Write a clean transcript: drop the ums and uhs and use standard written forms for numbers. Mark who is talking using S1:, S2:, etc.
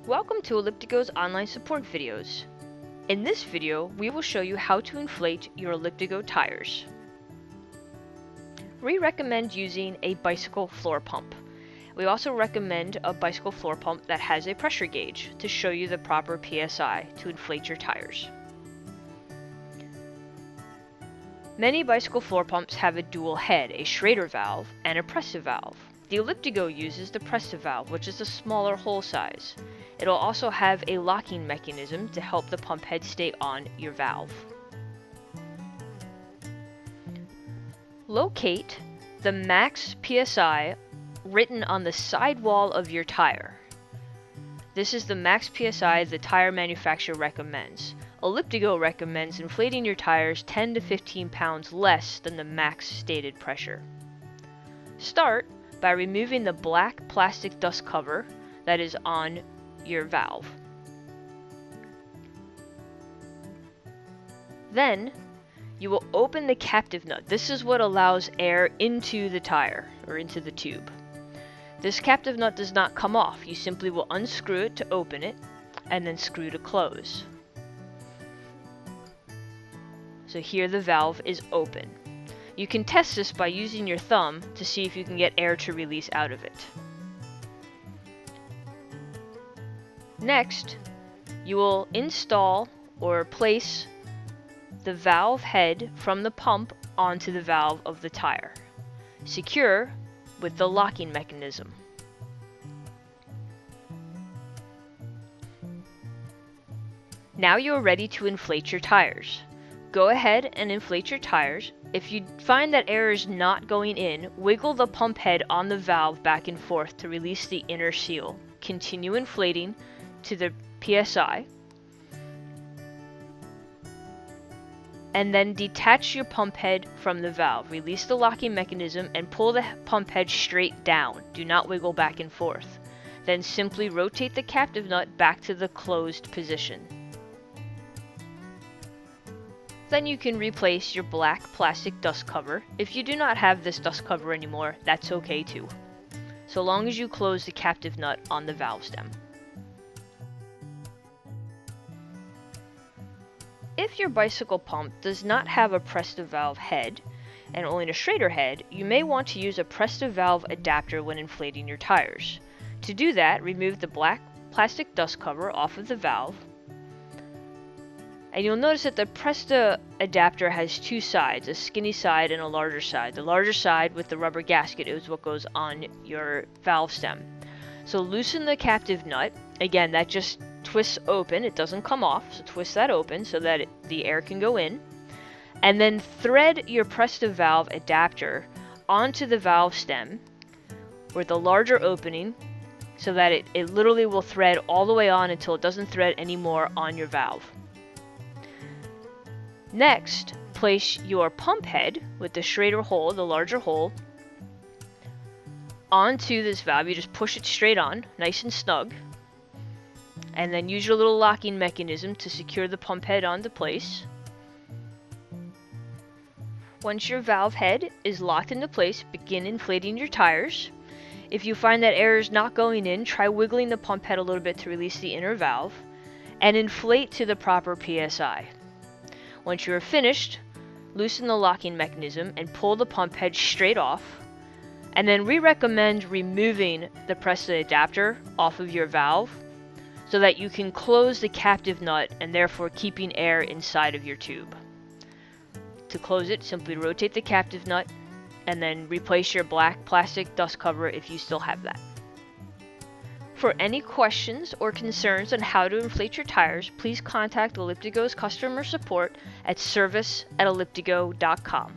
S1: Welcome to ElliptiGO's online support videos. In this video, we will show you how to inflate your ElliptiGO tires. We recommend using a bicycle floor pump. We also recommend a bicycle floor pump that has a pressure gauge to show you the proper PSI to inflate your tires. Many bicycle floor pumps have a dual head, a Schrader valve, and a presta valve. The ElliptiGO uses the presta valve, which is a smaller hole size. It'll also have a locking mechanism to help the pump head stay on your valve. Locate the max PSI written on the sidewall of your tire. This is the max PSI the tire manufacturer recommends. ElliptiGO recommends inflating your tires 10 to 15 pounds less than the max stated pressure. Start by removing the black plastic dust cover that is on your valve. Then you will open the captive nut. This is what allows air into the tire or into the tube. This captive nut does not come off. You simply will unscrew it to open it and then screw to close. So here the valve is open. You can test this by using your thumb to see if you can get air to release out of it. Next, you will install or place the valve head from the pump onto the valve of the tire, secure with the locking mechanism. Now you are ready to inflate your tires. Go ahead and inflate your tires. If you find that air is not going in, wiggle the pump head on the valve back and forth to release the inner seal. Continue inflating to the PSI. And then detach your pump head from the valve. Release the locking mechanism and pull the pump head straight down. Do not wiggle back and forth. Then simply rotate the captive nut back to the closed position. Then you can replace your black plastic dust cover. If you do not have this dust cover anymore, that's okay too, so long as you close the captive nut on the valve stem. If your bicycle pump does not have a presta valve head and only a Schrader head, you may want to use a presta valve adapter when inflating your tires. To do that, remove the black plastic dust cover off of the valve. And you'll notice that the presta adapter has two sides, a skinny side and a larger side. The larger side with the rubber gasket is what goes on your valve stem. So loosen the captive nut. Again, that just twists open, it doesn't come off, so twist that open so that the air can go in. And then thread your presta valve adapter onto the valve stem with the larger opening so that it literally will thread all the way on until it doesn't thread anymore on your valve. Next, place your pump head with the Schrader hole, the larger hole, onto this valve. You just push it straight on, nice and snug. And then use your little locking mechanism to secure the pump head onto place. Once your valve head is locked into place, begin inflating your tires. If you find that air is not going in, try wiggling the pump head a little bit to release the inner valve, and inflate to the proper PSI. Once you are finished, loosen the locking mechanism and pull the pump head straight off. And then we recommend removing the presta adapter off of your valve so that you can close the captive nut and therefore keeping air inside of your tube. To close it, simply rotate the captive nut and then replace your black plastic dust cover if you still have that. For any questions or concerns on how to inflate your tires, please contact ElliptiGO's customer support at service@elliptigo.com.